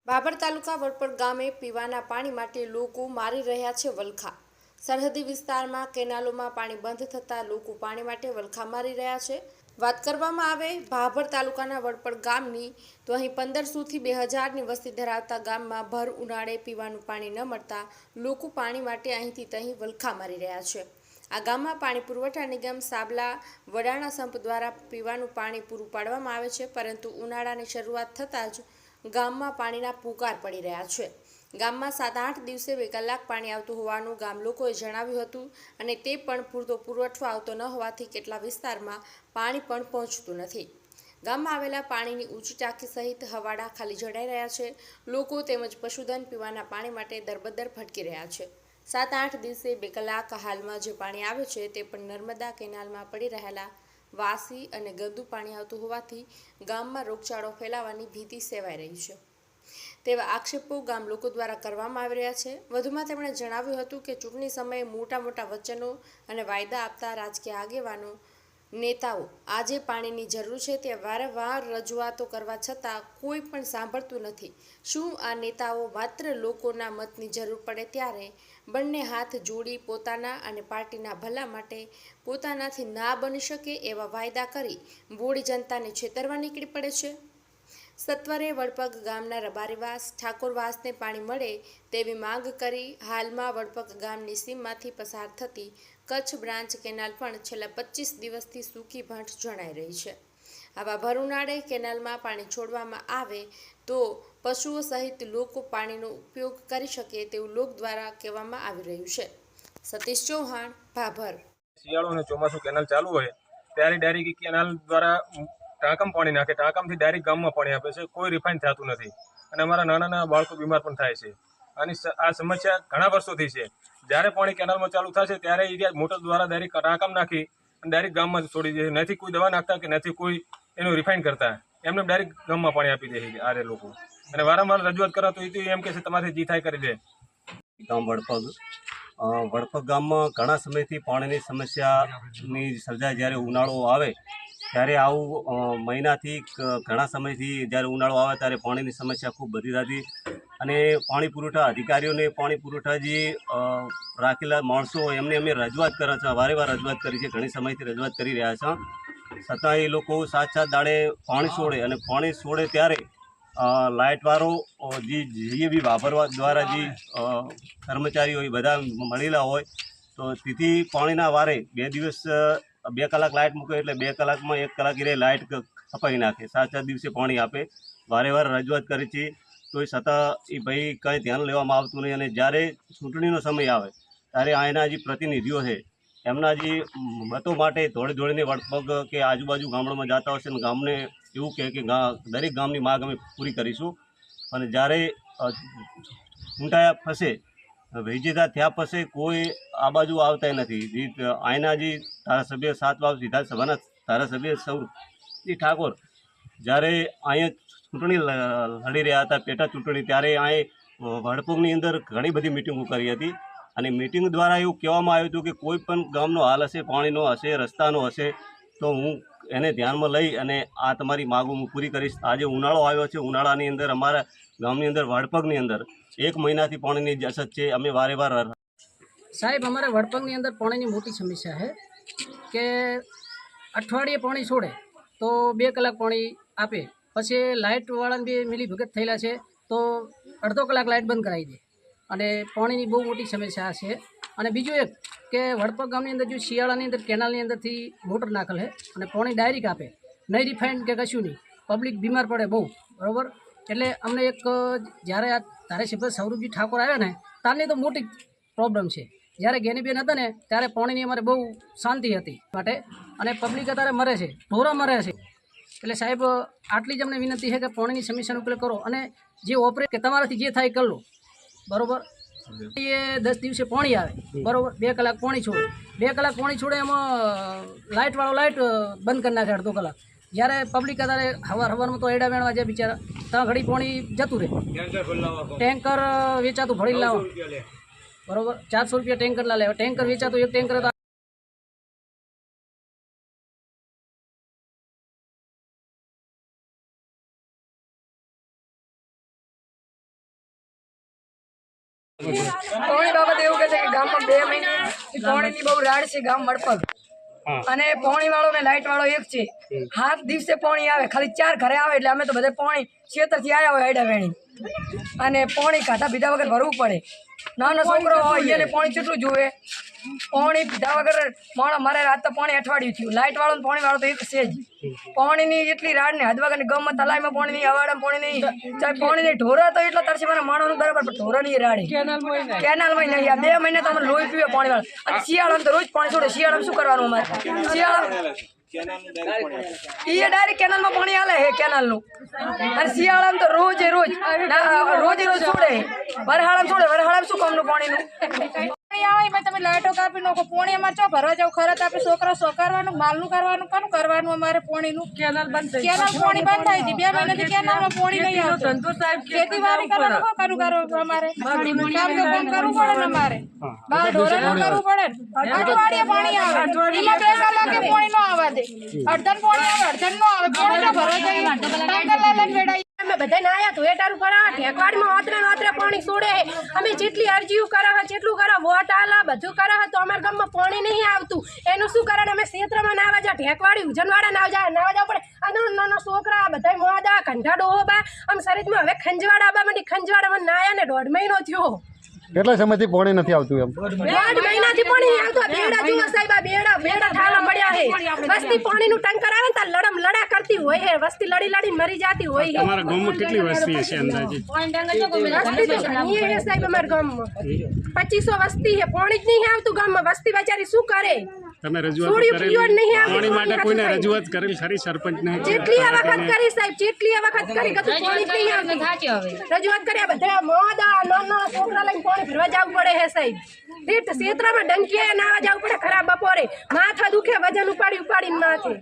બાબર તાલુકા વડપડ ગામે પીવાના પાણી માટે લોકો મારી રહ્યા છે વલખા। સરહદી વિસ્તારમાં કેનાલોમાં પાણી બંધ થતાં લોકો પાણી માટે વલખા મારી રહ્યા છે। વાત કરવામાં આવે ભાભર તાલુકાના વડપડ ગામની તો અહીં 1500થી 2000ની વસ્તી ધરાવતા ગામમાં ભર ઉનાળે પીવાનું પાણી ન મળતા લોકો પાણી માટે અહીંથી તહીં વલખા મારી રહ્યા છે। આ ગામમાં પાણી પુરવઠા નિગમ સાબલા વડાણા સંપ દ્વારા પીવાનું પાણી પૂરું પાડવામાં આવે છે, પરંતુ ઉનાળાની શરૂઆત થતાં જ ગામમાં પાણીના પુકાર પડી રહ્યા છે। ગામમાં 7-8 દિવસે 2 કલાક પાણી આવતું હોવાનું ગામ લોકોએ જણાવ્યું હતું, અને તે પણ પૂરતો પુરવઠો આવતો ન હોવાથી કેટલા વિસ્તારમાં પાણી પણ પહોંચતું નથી। ગામમાં આવેલા પાણીની ઊંચી ટાંકી સહિત હવાડા ખાલી જડાઈ રહ્યા છે। લોકો તેમજ પશુધન પીવાના પાણી માટે દરબદર ભટકી રહ્યા છે। 7-8 દિવસે 2 કલાક હાલમાં જે પાણી આવે છે તે પણ નર્મદા કેનાલમાં પડી રહેલા વાસી અને ગંદુ પાણી આવતું હોવાથી ગામમાં રોગચાળો ફેલાવાની ભીતિ સેવાઈ રહી છે તેવા આક્ષેપો ગામ લોકો દ્વારા કરવામાં આવી રહ્યા છે। વધુમાં તેમણે જણાવ્યું હતું કે ચૂંટણી સમયે મોટા વચનો અને વાયદા આપતા રાજકીય આગેવાનો નેતાઓ આજે પાણીની જરૂર છે તે વારંવાર રજૂઆતો કરવા છતાં કોઈ પણ સાંભળતું નથી। શું આ નેતાઓ માત્ર લોકોના મતની જરૂર પડે ત્યારે બંને હાથ જોડી પોતાના અને પાર્ટીના ભલા માટે પોતાનાથી ના બની શકે એવા વાયદા કરી બોડી જનતાને છેતરવા નીકળી પડે છે? સત્વરે વડપગ ગામના રબારીવાસ ઠાકોરવાસને પાણી મળે તેવી માંગ કરી હાલમાં વડપગ ગામની સીમમાંથી પસાર થતી કચ્છ બ્રાન્ચ કેનાલ પણ છેલ્લા 25 દિવસથી સૂકી ભાંઠ જણાઈ રહી છે। આવા ભર ઉનાળે કેનાલમાં પાણી છોડવામાં આવે તો પશુઓ સહિત લોકો પાણીનો ઉપયોગ કરી શકે તેવું લોક દ્વારા કહેવામાં આવી રહ્યું છે। સતીશ ચૌહાણ, ભાભર। શિયાળો અને ચોમાસું કેનાલ ચાલુ હોય ત્યારે ડાયરેક્ટ કેનાલ દ્વારા ટાંકામાં પાણી નાખે, ટાંકામાંથી ડાયરેક્ટ ગામમાં પાણી આપે છે। કોઈ રિફાઇન થતું નથી અને અમારા નાના બાળકો બીમાર પણ થાય છે। આની આ સમસ્યા ઘણા વર્ષોથી છે। જ્યારે પાણી કેનાલમાં ચાલુ થશે ત્યારે એ મોટર દ્વારા ડાયરેક્ટ ટાંકામાં નાખી અને ડાયરેક્ટ ગામમાં છોડી દે છે। નથી કોઈ દવા નાખતા કે નથી કોઈ એનું રિફાઇન કરતા, એમને ડાયરેક્ટ ગામમાં પાણી આપી દે છે આ લોકો। અને વારંવાર રજૂઆત કરો તો એ એમ કે છે તમારે જે થાય કરી દે। ગામ વડપગ ગામમાં ઘણા સમયથી પાણીની સમસ્યાની સર્જાય। જ્યારે ઉનાળો આવે ત્યારે આવું મહિનાથી ઘણા સમયથી જ્યારે ઉનાળો આવે ત્યારે પાણીની સમસ્યા ખૂબ વધી જતી, અને પાણી પુરવઠા અધિકારીઓને પાણી પુરવઠા જે રાખેલા માણસો હોય એમને અમે રજૂઆત કરે છે, વારંવાર રજૂઆત કરી છે, ઘણી સમયથી રજૂઆત કરી રહ્યા છે। છતાં એ લોકો 7 દાડે પાણી છોડે, અને પાણી છોડે ત્યારે લાઇટવાળો જે બી વાપરવા દ્વારા જે કર્મચારીઓ હોય બધા મળેલા હોય તો તેથી પાણીના વારે 2 દિવસ 2 કલાક લાઇટ મૂકે એટલે 2 કલાકમાં 1 કલાક એ લાઇટ કપાવી નાખે। 7 દિવસે પાણી આપે। વારંવાર રજૂઆત કરી છે તો છતાં એ ભાઈ કંઈ ધ્યાન લેવામાં આવતું નહીં, અને જ્યારે ચૂંટણીનો સમય આવે ત્યારે અહીંના જે પ્રતિનિધિઓ છે એમના જે મતો માટે દોડીને વડપગ કે આજુબાજુ ગામડામાં જતા હશે, અને ગામને એવું કહે કે દરેક ગામની માગ અમે પૂરી કરીશું। અને જ્યારે ચૂંટાયા પછી વિજેતા થયા પછી કોઈ આ બાજુ આવતા નથી। અહીંના જે ધારાસભ્ય 7 વાવ વિધાનસભાના ધારાસભ્ય સૌરભજી ઠાકોર જ્યારે અહીંયા ચૂંટણી લડી રહ્યા હતા, પેટા ચૂંટણી, ત્યારે અહીં વડપગની અંદર ઘણી બધી મિટિંગો કરી હતી, અને મિટિંગ દ્વારા એવું કહેવામાં આવ્યું હતું કે કોઈ પણ ગામનો હાલ હશે, પાણીનો હશે, રસ્તાનો હશે તો હું એને ધ્યાનમાં લઈ અને આ તમારી માગો હું પૂરી કરીશ। આજે ઉનાળો આવ્યો છે, ઉનાળાની અંદર અમારા ગામની અંદર વડપગની અંદર 1 મહિનાથી પાણીની અછત છે। અમે વારંવાર સાહેબ અમારે વડપગની અંદર પાણીની મોટી સમસ્યા છે કે અઠવાડિયે પાણી છોડે તો 2 કલાક પાણી આપે, પછી લાઇટવાળાને બી મિલીભગત થયેલા છે તો અડધો કલાક લાઇટ બંધ કરાવી દે, અને પાણીની બહુ મોટી સમસ્યા છે। અને બીજું એક કે વડપગ ગામની અંદર જો શિયાળાની અંદર કેનાલની અંદરથી મોટર નાખેલ છે અને પાણી ડાયરેક્ટ આપે, નહીં રિફાઇન્ડ કે કશું નહીં, પબ્લિક બીમાર પડે બહુ, બરાબર। એટલે અમને એક જ્યારે આ ધારાસભ્ય સૌરભજી ઠાકોર આવ્યા ને તારની તો મોટી પ્રોબ્લેમ છે। જ્યારે ગેનીબેન હતા ને ત્યારે પાણીની અમારે બહુ શાંતિ હતી માટે, અને પબ્લિક અત્યારે મરે છે, ઢોરા મરે છે। એટલે સાહેબ આટલી જ અમને વિનંતી છે કે પાણીની સમસ્યાનો ઉકેલ કરો, અને જે ઓપરેટ કે તમારાથી જે થાય કરી લો, બરાબર। એ 10 દિવસે પાણી આવે, બરાબર, 2 કલાક પાણી છોડે, 2 કલાક પાણી છોડે એમાં લાઇટવાળો લાઇટ બંધ કરી નાખે અડધો કલાક। જ્યારે પબ્લિક અત્યારે હવારમાં તો એડા વેણવા જાય બિચારા, ત્યાં ઘડી પાણી જતું રહે, ટેન્કર વેચાતું ભરી લાવો, બરાબર, 400 રૂપિયા ટેન્કર લા લે, ટેન્કર વેચાતું એક ટેન્કર પાણી બાબતે એવું કહે છે કે ગામમાં 2 મહિને પાણીની બહુ રાડ છે ગામ વડપગ અને પાણી વાળો ને લાઈટ વાળો એક છે. 7 દિવસે પાણી આવે, ખાલી 4 ઘરે આવે એટલે અમે તો બધે પાણી ખેતરથી આવ્યા હોય આડા વેણી અને પાણી કાઢા પીધા વગર ભરવું પડે. નાનો છોકરો હોય એને પાણી કેટલું જોવે, પાણી પીધા વગર મારે રાત તો પાણી અઠવાડિયું થયું. લાઈટ વાળો ને પાણી વાળો તો એક છે જ. પાણીની એટલી રાડ ને હદ વગરની ગમમાં તલાઈમાં પાણી નહીં, અવાડામાં પાણી નહીં, ચાહે પાણી નહીં. ઢોરા તો એટલા તરસે મને માણસનું બરાબર, પણ ઢોરા નહીં રાડે કેનાલમાં નહીં. આ 2 મહિને તો અમે લોહી પીવે પાણી વાળા. અને શિયાળામાં તો રોજ પાણી છોડે. શિયાળામાં શું કરવાનું અમારે? શિયાળા એ ડાયરેક્ટ કેનાલમાં પાણી હાલે છે કેનાલનું. અને શિયાળામાં તો રોજે રોજ છોડે. વરહાળામાં છોડે. વરહાળામાં શું કામનું પાણીનું? તમે લાઈટો કાપી નાખો. પાણી અમારે ચો ભરવા જાવ ખરા તો આપણે છોકરા સોકારવાનું, માલનું કરવાનું, કાનું કરવાનું અમારે પાણીનું? કેનાલ પાણી બંધ થાય છે. 2 મહિનાથી કેનાલમાં પાણી નહીં આવતું. ખેતીવાડી કરવાનું કાનું કરવું અમારે? કામ તો કામ કરવું પડે ને અમારે. બહાર ઢોરાનું કરવું પડે ને. અઠવાડિયે પાણી આવે, એમાં 2 કલાકે પાણી ન આવવા દે. અડધન પાણી આવે, અડધન ન આવે. પાણી તો ભરવા જઈએ ટાંકર લઈને વેડાઈ. અમે બધાને આયા તો એટારું કરા ઢેકવાડમાં ઓતરે પાણી છોડે. અમે જેટલી અરજીઓ કરા જેટલું કરા વોટ આલા બધું કરા તો અમારા ગામમાં પાણી નહીં આવતું. એનું શું કારણ? અમે ક્ષેત્રમાં નાવા જા, ઢેકવાડી ઉજનવાડા નાવા જાવ પડે. અને નાના છોકરા બધા મોડા કંઢા ડોબા આમ શરીરમાં હવે ખંજવાડા આબા માંડી. ખંજવાડામાં નાયા ને 1.5 મહિનો થયો. કેટલા સમયથી પાણી નથી આવતું? એમ 1.5 મહિનાથી પાણી નહીં આવતું. બેડા જુઓ સાહેબ, આ બેડા થાળા મળ્યા છે. વસ્તી પાણીનું ટેન્કર આવે ને તાર લડા કરતી હોય છે. વસ્તી લડી મરી જતી હોય છે. તમારા ગામમાં કેટલી વસ્તી છે અંદાજે? વસ્તી તો ઘણી છે સાહેબ અમારા ગામમાં. 2500 વસ્તી છે. પાણી જ નહીં આવતું ગામમાં. વસ્તી બેચારી શું કરે? તમે રજૂઆત કરેલી પાણી માટે કોઈને સાહેબ રજૂઆત કરેલ ખરી સરપંચને? જેટલી આ વખત કરી સાહેબ, જેટલી આ વખત કરી કતું પાણી જ નહીં આવતું. રજૂઆત કર્યા બધા મોડા નાના છોકરા લઈને પાણી ભરવા જવું પડે છે સાહેબ. ક્ષેત્રમાં ડંકીએ નાવા જવું પડે ખરાબ બપોરે. માથા દુખે વજન ઉપાડીને માથે.